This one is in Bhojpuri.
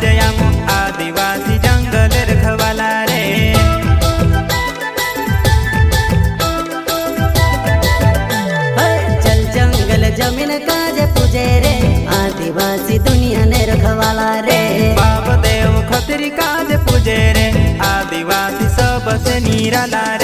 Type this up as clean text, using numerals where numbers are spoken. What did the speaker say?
जयामो आदिवासी जंगल रखवाला रे। चल जंगल जमीन काज पूजे रे आदिवासी दुनिया ने रखवाला रे। बाप देव खतरी काज पूजे रे आदिवासी सबसे निराला रे।